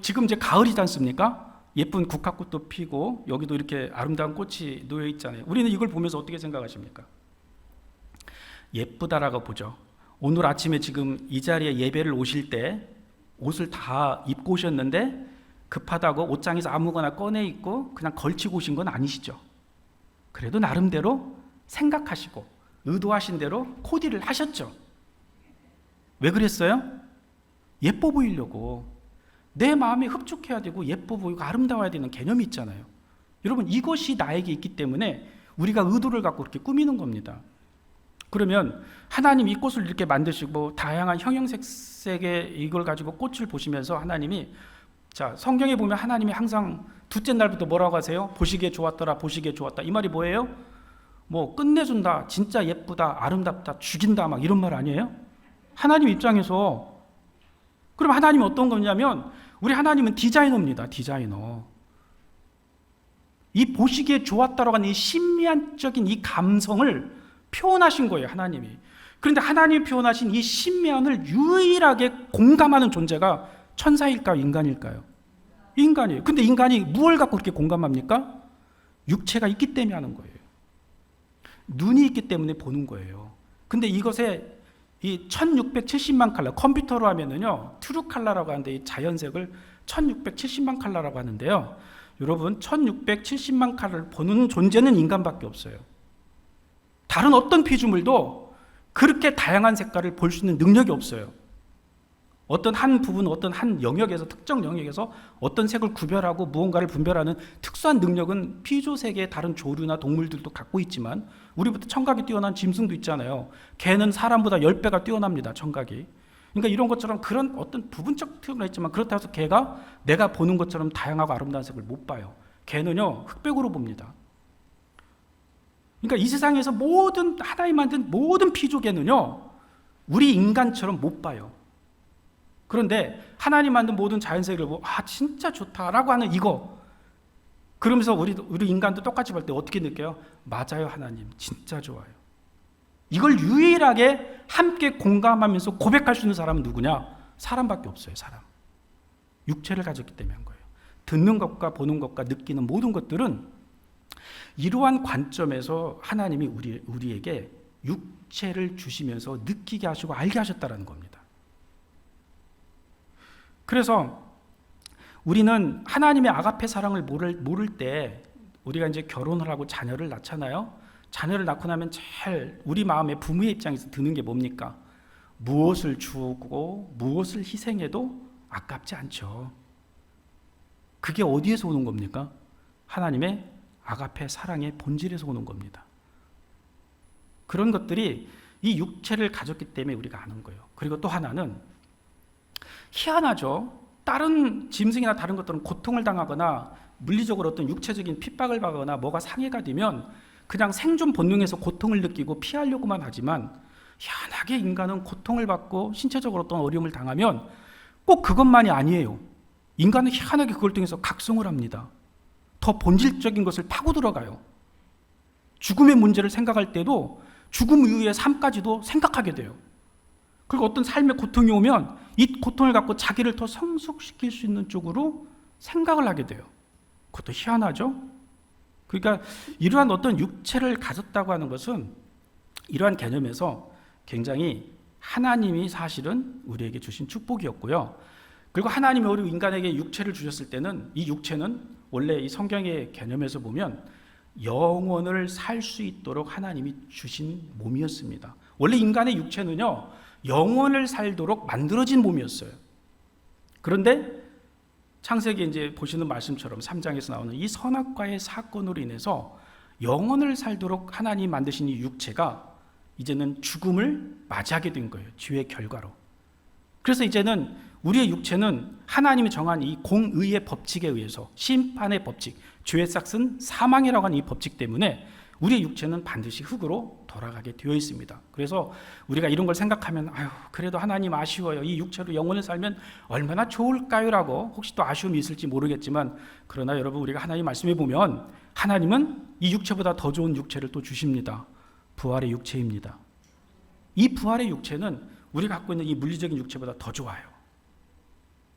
지금 이제 가을이지 않습니까? 예쁜 국화꽃도 피고 여기도 이렇게 아름다운 꽃이 놓여 있잖아요. 우리는 이걸 보면서 어떻게 생각하십니까? 예쁘다라고 보죠. 오늘 아침에 지금 이 자리에 예배를 오실 때 옷을 다 입고 오셨는데 급하다고 옷장에서 아무거나 꺼내 입고 그냥 걸치고 오신 건 아니시죠? 그래도 나름대로 생각하시고 의도하신 대로 코디를 하셨죠. 왜 그랬어요? 예뻐 보이려고. 내 마음에 흡족해야 되고 예뻐 보이고 아름다워야 되는 개념이 있잖아요. 여러분, 이것이 나에게 있기 때문에 우리가 의도를 갖고 그렇게 꾸미는 겁니다. 그러면 하나님 이 꽃을 이렇게 만드시고 다양한 형형색색의 이걸 가지고 꽃을 보시면서 하나님이, 자, 성경에 보면 하나님이 항상 둘째 날부터 뭐라고 하세요? 보시기에 좋았더라, 보시기에 좋았다. 이 말이 뭐예요? 뭐 끝내준다, 진짜 예쁘다, 아름답다, 죽인다, 막 이런 말 아니에요? 하나님 입장에서. 그럼 하나님은 어떤 거냐면 우리 하나님은 디자이너입니다. 디자이너. 이 보시기에 좋았다라고 하는 이 신미한적인 이 감성을 표현하신 거예요, 하나님이. 그런데 하나님이 표현하신 이 신미한을 유일하게 공감하는 존재가 천사일까요, 인간일까요? 인간이에요. 근데 인간이 무엇을 갖고 그렇게 공감합니까? 육체가 있기 때문에 하는 거예요. 눈이 있기 때문에 보는 거예요. 근데 이것에 이 1670만 칼라, 컴퓨터로 하면은요, 트루 칼라라고 하는데 이 자연색을 1670만 칼라라고 하는데요. 여러분, 1670만 칼라를 보는 존재는 인간밖에 없어요. 다른 어떤 피조물도 그렇게 다양한 색깔을 볼 수 있는 능력이 없어요. 어떤 한 부분, 어떤 한 영역에서, 특정 영역에서 어떤 색을 구별하고 무언가를 분별하는 특수한 능력은 피조 세계의 다른 조류나 동물들도 갖고 있지만 우리부터 청각이 뛰어난 짐승도 있잖아요. 개는 사람보다 10배가 뛰어납니다, 청각이. 그러니까 이런 것처럼 그런 어떤 부분적 특성이 있지만 그렇다고 해서 개가 내가 보는 것처럼 다양하고 아름다운 색을 못 봐요. 개는요, 흑백으로 봅니다. 그러니까 이 세상에서 하나님 만든 모든 피조개는요, 우리 인간처럼 못 봐요. 그런데 하나님 만든 모든 자연세계를 보고 진짜 좋다라고 하는 이거, 그러면서 우리 인간도 똑같이 볼 때 어떻게 느껴요? 맞아요, 하나님 진짜 좋아요. 이걸 유일하게 함께 공감하면서 고백할 수 있는 사람은 누구냐? 사람밖에 없어요. 사람. 육체를 가졌기 때문에 한 거예요. 듣는 것과 보는 것과 느끼는 모든 것들은 이러한 관점에서 하나님이 우리에게 육체를 주시면서 느끼게 하시고 알게 하셨다는 겁니다. 그래서 우리는 하나님의 아가페 사랑을 모를 때 우리가 이제 결혼을 하고 자녀를 낳잖아요. 자녀를 낳고 나면 제일 우리 마음에 부모의 입장에서 드는 게 뭡니까? 무엇을 주고 무엇을 희생해도 아깝지 않죠. 그게 어디에서 오는 겁니까? 하나님의 아가페 사랑의 본질에서 오는 겁니다. 그런 것들이 이 육체를 가졌기 때문에 우리가 아는 거예요. 그리고 또 하나는 희한하죠. 다른 짐승이나 다른 것들은 고통을 당하거나 물리적으로 어떤 육체적인 핍박을 받거나 뭐가 상해가 되면 그냥 생존 본능에서 고통을 느끼고 피하려고만 하지만, 희한하게 인간은 고통을 받고 신체적으로 어떤 어려움을 당하면 꼭 그것만이 아니에요. 인간은 희한하게 그걸 통해서 각성을 합니다. 더 본질적인 것을 파고 들어가요. 죽음의 문제를 생각할 때도 죽음 이후의 삶까지도 생각하게 돼요. 그리고 어떤 삶의 고통이 오면 이 고통을 갖고 자기를 더 성숙시킬 수 있는 쪽으로 생각을 하게 돼요. 그것도 희한하죠? 그러니까 이러한 어떤 육체를 가졌다고 하는 것은 이러한 개념에서 굉장히 하나님이 사실은 우리에게 주신 축복이었고요. 그리고 하나님이 우리 인간에게 육체를 주셨을 때는 이 육체는 원래 이 성경의 개념에서 보면 영원을 살 수 있도록 하나님이 주신 몸이었습니다. 원래 인간의 육체는요, 영원을 살도록 만들어진 몸이었어요. 그런데 창세기 이제 보시는 말씀처럼 3장에서 나오는 이 선악과의 사건으로 인해서 영원을 살도록 하나님 만드신 이 육체가 이제는 죽음을 맞이하게 된 거예요. 죄의 결과로. 그래서 이제는 우리의 육체는 하나님이 정한 이 공의의 법칙에 의해서, 심판의 법칙, 죄의 싹은 사망이라고 하는 이 법칙 때문에 우리의 육체는 반드시 흙으로 돌아가게 되어 있습니다. 그래서 우리가 이런 걸 생각하면 아유, 그래도 하나님 아쉬워요. 이 육체로 영원을 살면 얼마나 좋을까요? 라고 혹시 또 아쉬움이 있을지 모르겠지만, 그러나 여러분, 우리가 하나님 말씀해 보면 하나님은 이 육체보다 더 좋은 육체를 또 주십니다. 부활의 육체입니다. 이 부활의 육체는 우리가 갖고 있는 이 물리적인 육체보다 더 좋아요.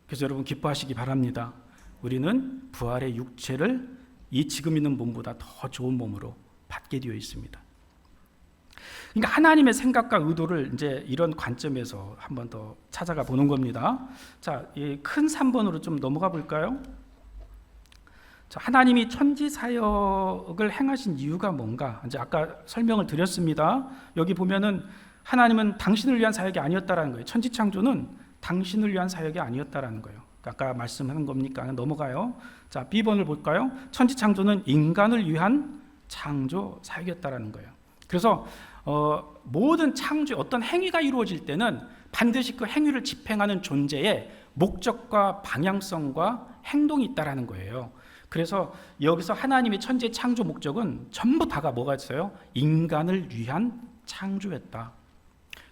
그래서 여러분 기뻐하시기 바랍니다. 우리는 부활의 육체를 이 지금 있는 몸보다 더 좋은 몸으로 받게 되어 있습니다. 그러니까 하나님의 생각과 의도를 이제 이런 관점에서 한번 더 찾아가 보는 겁니다. 자, 큰 3번으로 좀 넘어가 볼까요? 자, 하나님이 천지 사역을 행하신 이유가 뭔가? 이제 아까 설명을 드렸습니다. 여기 보면은 하나님은 당신을 위한 사역이 아니었다라는 거예요. 천지 창조는 당신을 위한 사역이 아니었다라는 거예요. 아까 말씀하는 겁니까? 넘어가요. 자, B번을 볼까요? 천지 창조는 인간을 위한 창조 사역이었다라는 거예요. 그래서 모든 창조 어떤 행위가 이루어질 때는 반드시 그 행위를 집행하는 존재의 목적과 방향성과 행동이 있다라는 거예요. 그래서 여기서 하나님의 천지의 창조 목적은 전부 다가 뭐가 있어요? 인간을 위한 창조였다.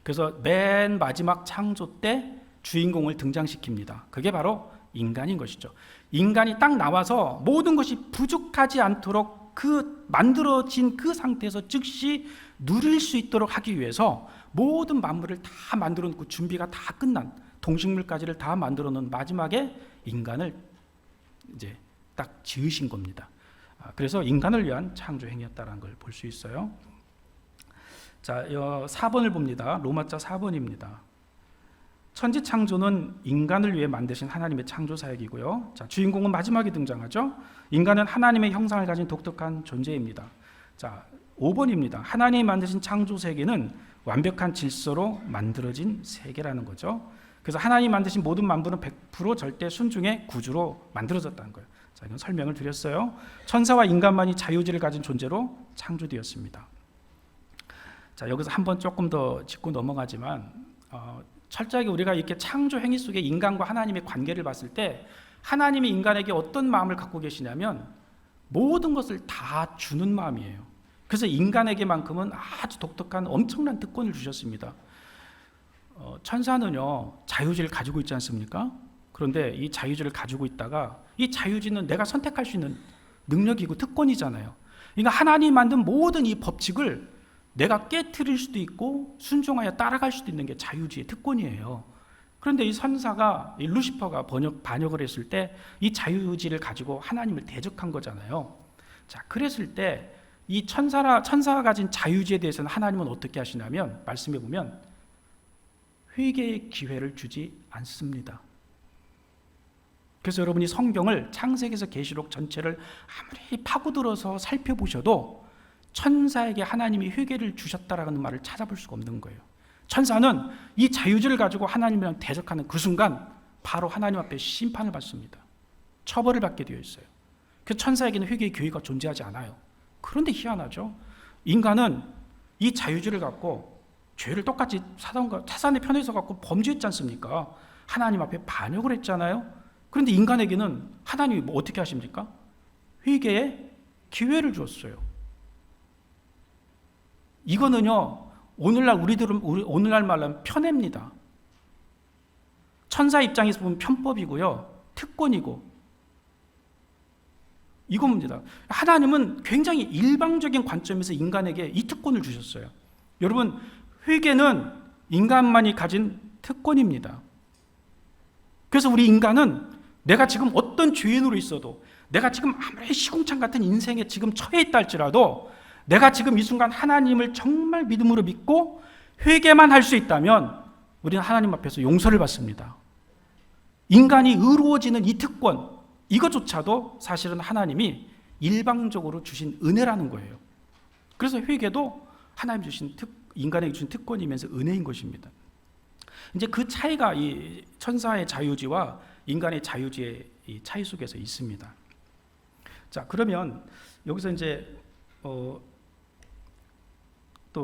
그래서 맨 마지막 창조 때 주인공을 등장시킵니다. 그게 바로 인간인 것이죠. 인간이 딱 나와서 모든 것이 부족하지 않도록 그 만들어진 그 상태에서 즉시 누릴 수 있도록 하기 위해서 모든 만물을 다 만들어 놓고 준비가 다 끝난, 동식물까지를 다 만들어 놓은 마지막에 인간을 이제 딱 지으신 겁니다. 그래서 인간을 위한 창조 행위였다라는 걸 볼 수 있어요. 자, 4번을 봅니다. 로마자 4번입니다. 천지 창조는 인간을 위해 만드신 하나님의 창조 사역이고요. 자, 주인공은 마지막에 등장하죠. 인간은 하나님의 형상을 가진 독특한 존재입니다. 자, 5번입니다. 하나님이 만드신 창조 세계는 완벽한 질서로 만들어진 세계라는 거죠. 그래서 하나님이 만드신 모든 만물은 100% 절대 순종의 구주로 만들어졌다는 거예요. 자, 이건 설명을 드렸어요. 천사와 인간만이 자유의지를 가진 존재로 창조되었습니다. 자, 여기서 한번 조금 더 짚고 넘어가지만 철저하게 우리가 이렇게 창조 행위 속에 인간과 하나님의 관계를 봤을 때 하나님이 인간에게 어떤 마음을 갖고 계시냐면 모든 것을 다 주는 마음이에요. 그래서 인간에게만큼은 아주 독특한 엄청난 특권을 주셨습니다. 천사는요, 자유의지를 가지고 있지 않습니까? 그런데 이 자유의지를 가지고 있다가 이 자유의지는 내가 선택할 수 있는 능력이고 특권이잖아요. 그러니까 하나님이 만든 모든 이 법칙을 내가 깨트릴 수도 있고 순종하여 따라갈 수도 있는 게 자유의지의 특권이에요. 그런데 이 선사가, 이 루시퍼가 반역을 했을 때 이 자유의지를 가지고 하나님을 대적한 거잖아요. 자, 그랬을 때 이 천사가 가진 자유의지에 대해서는 하나님은 어떻게 하시냐면 말씀해 보면 회개의 기회를 주지 않습니다. 그래서 여러분이 성경을 창세기에서 계시록 전체를 아무리 파고들어서 살펴보셔도 천사에게 하나님이 회개를 주셨다라는 말을 찾아볼 수가 없는 거예요. 천사는 이 자유의지를 가지고 하나님이랑 대적하는 그 순간 바로 하나님 앞에 심판을 받습니다. 처벌을 받게 되어 있어요. 그래서 천사에게는 회개의 기회가 존재하지 않아요. 그런데 희한하죠. 인간은 이 자유의지를 갖고 죄를 똑같이 사단의 편에 서 갖고 범죄했지 않습니까? 하나님 앞에 반역을 했잖아요. 그런데 인간에게는 하나님이 뭐 어떻게 하십니까? 회개의 기회를 주었어요. 이거는요, 오늘날 말로 하면 편애입니다. 천사 입장에서 보면 편법이고요, 특권이고, 이겁니다. 하나님은 굉장히 일방적인 관점에서 인간에게 이 특권을 주셨어요. 여러분, 회개는 인간만이 가진 특권입니다. 그래서 우리 인간은 내가 지금 어떤 죄인으로 있어도, 내가 지금 아무리 시궁창 같은 인생에 지금 처해 있다 할지라도, 내가 지금 이 순간 하나님을 정말 믿음으로 믿고 회개만 할 수 있다면 우리는 하나님 앞에서 용서를 받습니다. 인간이 의로워지는 이 특권, 이것조차도 사실은 하나님이 일방적으로 주신 은혜라는 거예요. 그래서 회개도 하나님 주신 인간에게 주신 특권이면서 은혜인 것입니다. 이제 그 차이가 이 천사의 자유지와 인간의 자유지의 이 차이 속에서 있습니다. 자, 그러면 여기서 이제 또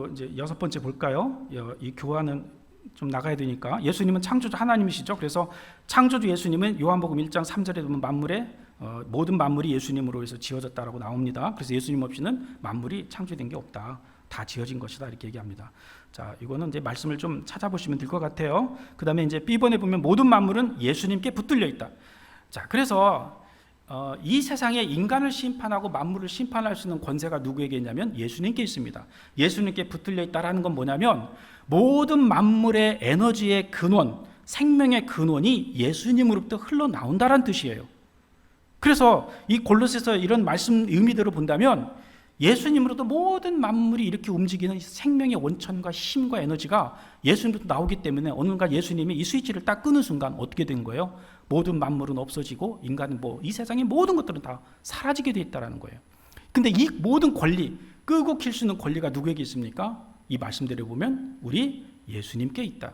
이제 6번째 볼까요? 이 교환은 좀 나가야 되니까. 예수님은 창조주 하나님이시죠. 그래서 창조주 예수님은 요한복음 1장 3절에 보면 모든 만물이 예수님으로 해서 지어졌다라고 나옵니다. 그래서 예수님 없이는 만물이 창조된 게 없다. 다 지어진 것이다. 이렇게 얘기합니다. 자, 이거는 이제 말씀을 좀 찾아보시면 될 것 같아요. 그 다음에 이제 B번에 보면 모든 만물은 예수님께 붙들려 있다. 자, 그래서 이 세상에 인간을 심판하고 만물을 심판할 수 있는 권세가 누구에게 있냐면 예수님께 있습니다. 예수님께 붙들려 있다라는 건 뭐냐면 모든 만물의 에너지의 근원, 생명의 근원이 예수님으로부터 흘러나온다는 뜻이에요. 그래서 이 골로새서 이런 말씀 의미대로 본다면 예수님으로부터 모든 만물이 이렇게 움직이는 생명의 원천과 힘과 에너지가 예수님부터 나오기 때문에 어느 순간 예수님이 이 스위치를 딱 끄는 순간 어떻게 된 거예요? 모든 만물은 없어지고 인간은 이 세상의 모든 것들은 다 사라지게 돼 있다는 거예요. 근데 이 모든 권리, 끄고 킬 수 있는 권리가 누구에게 있습니까? 이 말씀대로 보면 우리 예수님께 있다.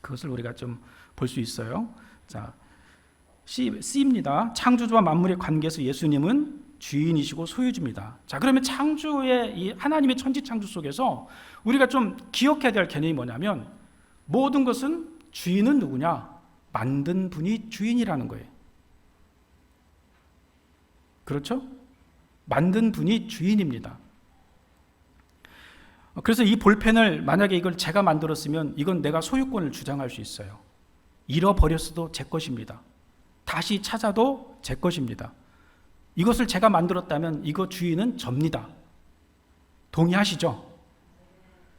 그것을 우리가 좀 볼 수 있어요. 자, C입니다. 창조주와 만물의 관계에서 예수님은 주인이시고 소유주입니다. 자, 그러면 창조의 이 하나님의 천지 창조 속에서 우리가 좀 기억해야 될 개념이 뭐냐면 모든 것은 주인은 누구냐? 만든 분이 주인이라는 거예요. 그렇죠? 만든 분이 주인입니다. 그래서 이 볼펜을 만약에 이걸 제가 만들었으면 이건 내가 소유권을 주장할 수 있어요. 잃어버렸어도 제 것입니다. 다시 찾아도 제 것입니다. 이것을 제가 만들었다면 이거 주인은 접니다. 동의하시죠?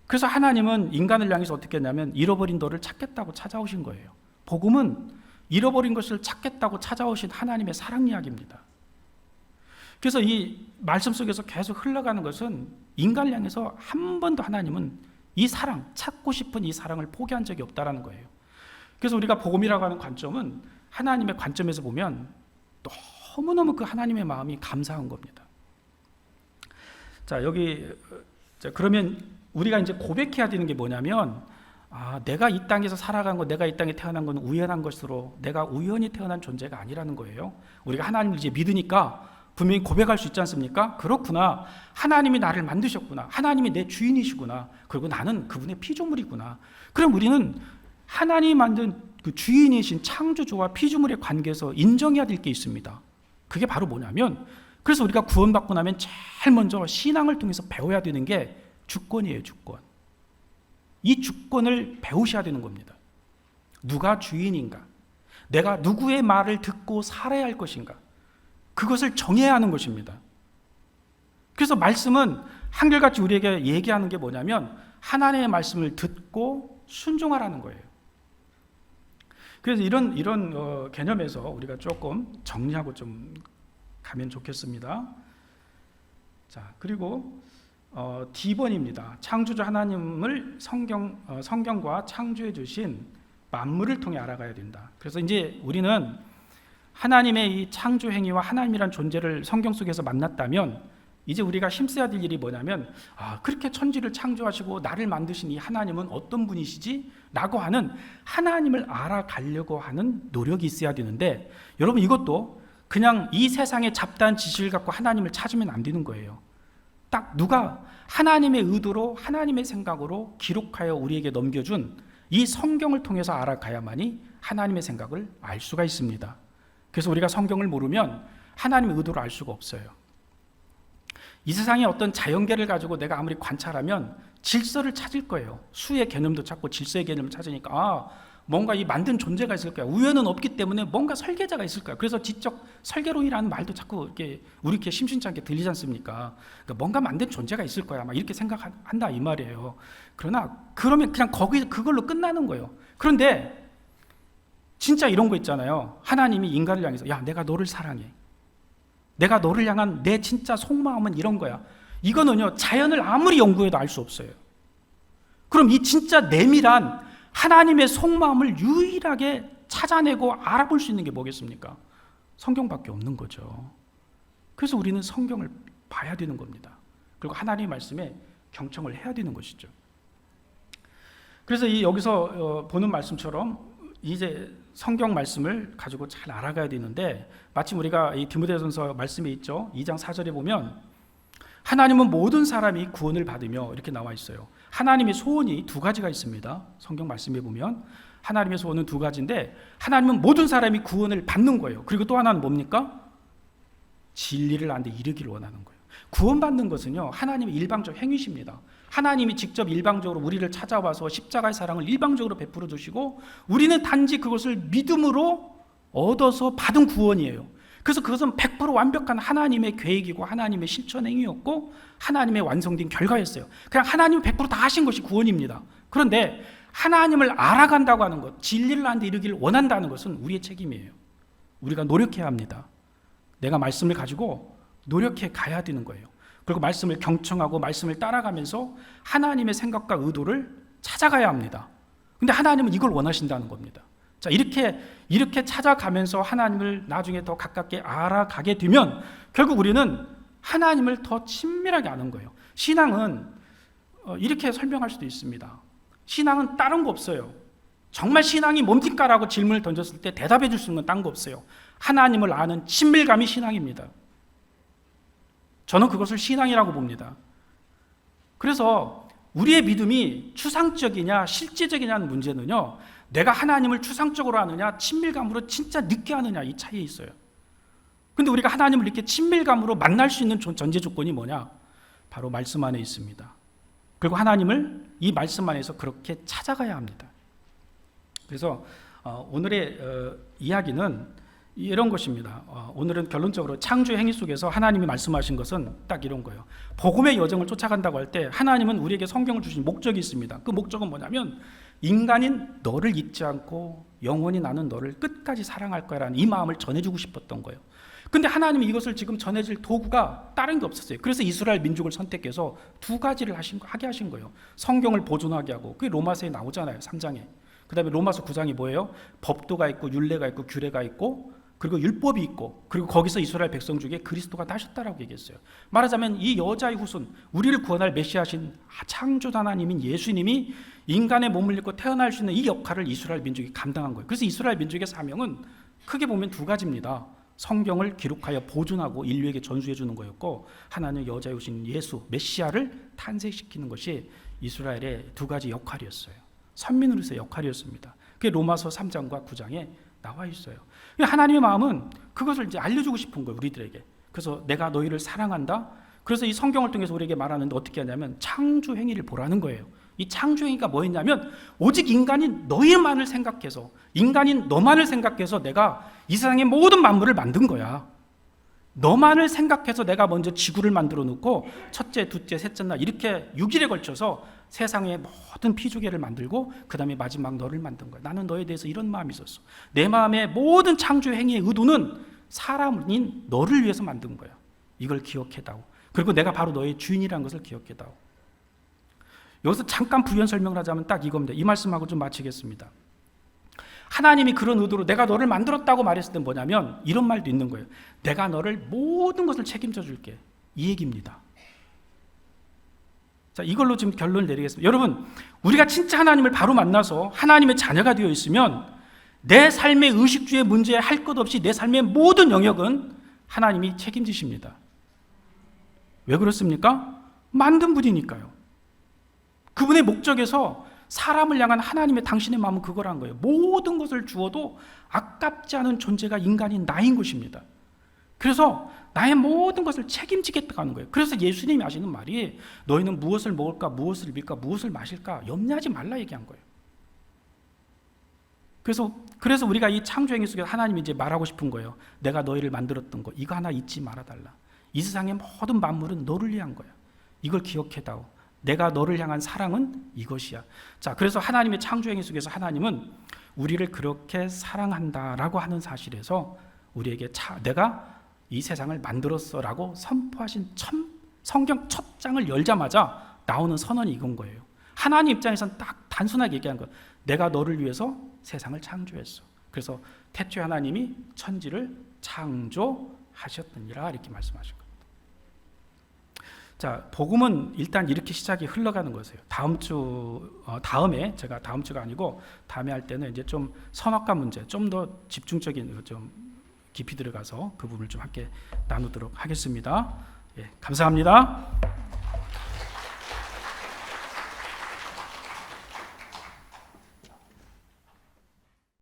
그래서 하나님은 인간을 향해서 어떻게 했냐면 잃어버린 너를 찾겠다고 찾아오신 거예요. 복음은 잃어버린 것을 찾겠다고 찾아오신 하나님의 사랑 이야기입니다. 그래서 이 말씀 속에서 계속 흘러가는 것은 인간을 향해서 한 번도 하나님은 이 사랑, 찾고 싶은 이 사랑을 포기한 적이 없다는 거예요. 그래서 우리가 복음이라고 하는 관점은 하나님의 관점에서 보면 너무너무 그 하나님의 마음이 감사한 겁니다. 자, 그러면 우리가 이제 고백해야 되는 게 뭐냐면 내가 이 땅에서 살아간 거, 내가 이 땅에 태어난 건 우연한 것으로 내가 우연히 태어난 존재가 아니라는 거예요. 우리가 하나님을 이제 믿으니까 분명히 고백할 수 있지 않습니까? 그렇구나. 하나님이 나를 만드셨구나. 하나님이 내 주인이시구나. 그리고 나는 그분의 피조물이구나. 그럼 우리는 하나님이 만든 그 주인이신 창조주와 피조물의 관계에서 인정해야 될 게 있습니다. 그게 바로 뭐냐면, 그래서 우리가 구원받고 나면 제일 먼저 신앙을 통해서 배워야 되는 게 주권이에요, 주권. 이 주권을 배우셔야 되는 겁니다. 누가 주인인가? 내가 누구의 말을 듣고 살아야 할 것인가? 그것을 정해야 하는 것입니다. 그래서 말씀은 한결같이 우리에게 얘기하는 게 뭐냐면 하나님의 말씀을 듣고 순종하라는 거예요. 그래서 이런 개념에서 우리가 조금 정리하고 좀 가면 좋겠습니다. 자, 그리고 D번입니다. 창조주 하나님을 성경과 창조해 주신 만물을 통해 알아가야 된다. 그래서 이제 우리는 하나님의 이 창조 행위와 하나님이란 존재를 성경 속에서 만났다면 이제 우리가 힘써야 될 일이 뭐냐면 그렇게 천지를 창조하시고 나를 만드신 이 하나님은 어떤 분이시지? 라고 하는 하나님을 알아가려고 하는 노력이 있어야 되는데, 여러분 이것도 그냥 이 세상의 잡다한 지식을 갖고 하나님을 찾으면 안 되는 거예요. 딱 누가 하나님의 의도로 하나님의 생각으로 기록하여 우리에게 넘겨준 이 성경을 통해서 알아가야만이 하나님의 생각을 알 수가 있습니다. 그래서 우리가 성경을 모르면 하나님의 의도를 알 수가 없어요. 이 세상의 어떤 자연계를 가지고 내가 아무리 관찰하면 질서를 찾을 거예요. 수의 개념도 찾고 질서의 개념을 찾으니까 뭔가 이 만든 존재가 있을 거야. 우연은 없기 때문에 뭔가 설계자가 있을 거야. 그래서 지적 설계론이라는 말도 자꾸 이렇게 우리께 심심치 않게 들리지 않습니까? 그러니까 뭔가 만든 존재가 있을 거야. 막 이렇게 생각한다 이 말이에요. 그러면 그냥 그걸로 끝나는 거예요. 그런데 진짜 이런 거 있잖아요. 하나님이 인간을 향해서 야, 내가 너를 사랑해. 내가 너를 향한 내 진짜 속마음은 이런 거야. 이거는요, 자연을 아무리 연구해도 알 수 없어요. 그럼 이 진짜 내밀한 하나님의 속마음을 유일하게 찾아내고 알아볼 수 있는 게 뭐겠습니까? 성경밖에 없는 거죠. 그래서 우리는 성경을 봐야 되는 겁니다. 그리고 하나님의 말씀에 경청을 해야 되는 것이죠. 그래서 여기서 보는 말씀처럼 이제 성경 말씀을 가지고 잘 알아가야 되는데, 마침 우리가 이 디모데전서 말씀에 있죠. 2장 4절에 보면 하나님은 모든 사람이 구원을 받으며 이렇게 나와 있어요. 하나님의 소원이 두 가지가 있습니다. 성경 말씀에 보면 하나님의 소원은 두 가지인데, 하나님은 모든 사람이 구원을 받는 거예요. 그리고 또 하나는 뭡니까? 진리를 아는 데 이르기를 원하는 거예요. 구원받는 것은요, 하나님의 일방적 행위십니다. 하나님이 직접 일방적으로 우리를 찾아와서 십자가의 사랑을 일방적으로 베풀어 주시고, 우리는 단지 그것을 믿음으로 얻어서 받은 구원이에요. 그래서 그것은 100% 완벽한 하나님의 계획이고 하나님의 실천 행위였고 하나님의 완성된 결과였어요. 그냥 하나님이 100%다 하신 것이 구원입니다. 그런데 하나님을 알아간다고 하는 것, 진리를 아는 데 이르기를 원한다는 것은 우리의 책임이에요. 우리가 노력해야 합니다. 내가 말씀을 가지고 노력해 가야 되는 거예요. 그리고 말씀을 경청하고 말씀을 따라가면서 하나님의 생각과 의도를 찾아가야 합니다. 근데 하나님은 이걸 원하신다는 겁니다. 자, 이렇게 찾아가면서 하나님을 나중에 더 가깝게 알아가게 되면 결국 우리는 하나님을 더 친밀하게 아는 거예요. 신앙은 이렇게 설명할 수도 있습니다. 신앙은 다른 거 없어요. 정말 신앙이 뭡니까라고 질문을 던졌을 때 대답해 줄 수 있는 건 딴 거 없어요. 하나님을 아는 친밀감이 신앙입니다. 저는 그것을 신앙이라고 봅니다. 그래서 우리의 믿음이 추상적이냐 실제적이냐는 문제는요, 내가 하나님을 추상적으로 아느냐 친밀감으로 진짜 늦게 아느냐 이 차이에 있어요. 근데 우리가 하나님을 이렇게 친밀감으로 만날 수 있는 전제 조건이 뭐냐? 바로 말씀 안에 있습니다. 그리고 하나님을 이 말씀 안에서 그렇게 찾아가야 합니다. 그래서 오늘의 이야기는 이런 것입니다. 오늘은 결론적으로 창조의 행위 속에서 하나님이 말씀하신 것은 딱 이런 거예요. 복음의 여정을 쫓아간다고 할 때 하나님은 우리에게 성경을 주신 목적이 있습니다. 그 목적은 뭐냐면 인간인 너를 잊지 않고 영원히 나는 너를 끝까지 사랑할 거라는 이 마음을 전해주고 싶었던 거예요. 근데 하나님이 이것을 지금 전해질 도구가 다른 게 없었어요. 그래서 이스라엘 민족을 선택해서 두 가지를 하게 하신 거예요. 성경을 보존하게 하고, 그게 로마서에 나오잖아요. 3장에. 그 다음에 로마서 9장이 뭐예요? 법도가 있고 율례가 있고 규례가 있고 그리고 율법이 있고, 그리고 거기서 이스라엘 백성 중에 그리스도가 나셨다라고 얘기했어요. 말하자면 이 여자의 후손, 우리를 구원할 메시아신 창조자 하나님인 예수님이 인간의 몸을 입고 태어날 수 있는 이 역할을 이스라엘 민족이 감당한 거예요. 그래서 이스라엘 민족의 사명은 크게 보면 두 가지입니다. 성경을 기록하여 보존하고 인류에게 전수해 주는 거였고, 하나는 여자의 후손 예수 메시아를 탄생시키는 것이 이스라엘의 두 가지 역할이었어요. 선민으로서의 역할이었습니다. 그게 로마서 3장과 9장에 나와 있어요. 하나님의 마음은 그것을 이제 알려주고 싶은 거예요, 우리들에게. 그래서 내가 너희를 사랑한다. 그래서 이 성경을 통해서 우리에게 말하는데 어떻게 하냐면 창조 행위를 보라는 거예요. 이 창조 행위가 뭐였냐면 오직 인간인 너희만을 생각해서, 인간인 너만을 생각해서 내가 이 세상의 모든 만물을 만든 거야. 너만을 생각해서 내가 먼저 지구를 만들어 놓고 첫째, 둘째, 셋째 날 이렇게 6일에 걸쳐서 세상의 모든 피조개를 만들고 그 다음에 마지막 너를 만든 거야. 나는 너에 대해서 이런 마음이 있었어. 내 마음의 모든 창조 행위의 의도는 사람인 너를 위해서 만든 거야. 이걸 기억해다오. 그리고 내가 바로 너의 주인이라는 것을 기억해다오. 여기서 잠깐 부연 설명을 하자면 딱 이겁니다. 이 말씀하고 좀 마치겠습니다. 하나님이 그런 의도로 내가 너를 만들었다고 말했을 때 뭐냐면 이런 말도 있는 거예요. 내가 너를 모든 것을 책임져 줄게. 이 얘기입니다. 자, 이걸로 지금 결론을 내리겠습니다. 여러분, 우리가 진짜 하나님을 바로 만나서 하나님의 자녀가 되어 있으면 내 삶의 의식주의 문제에 할 것 없이 내 삶의 모든 영역은 하나님이 책임지십니다. 왜 그렇습니까? 만든 분이니까요. 그분의 목적에서 사람을 향한 하나님의 당신의 마음은 그거란 거예요. 모든 것을 주어도 아깝지 않은 존재가 인간인 나인 것입니다. 그래서 나의 모든 것을 책임지겠다고 하는 거예요. 그래서 예수님이 하시는 말이 너희는 무엇을 먹을까, 무엇을 입을까, 무엇을 마실까 염려하지 말라 얘기한 거예요. 그래서 우리가 이 창조행위 속에서 하나님이 이제 말하고 싶은 거예요. 내가 너희를 만들었던 거 이거 하나 잊지 말아달라. 이 세상의 모든 만물은 너를 위한 거야. 이걸 기억해다오. 내가 너를 향한 사랑은 이것이야. 자, 그래서 하나님의 창조행위 속에서 하나님은 우리를 그렇게 사랑한다라고 하는 사실에서 우리에게 내가 이 세상을 만들었어라고 선포하신 성경 첫 장을 열자마자 나오는 선언이 이건 거예요. 하나님 입장에서는 딱 단순하게 얘기한 거예요. 내가 너를 위해서 세상을 창조했어. 그래서 태초에 하나님이 천지를 창조하셨느니라 이렇게 말씀하신 겁니다. 자, 복음은 일단 이렇게 시작이 흘러가는 거예요. 다음에 제가 다음 주가 아니고 다음에 할 때는 이제 좀 선악과 문제, 좀 더 집중적인 좀 깊이 들어가서 그 부분을 좀 함께 나누도록 하겠습니다. 예, 감사합니다.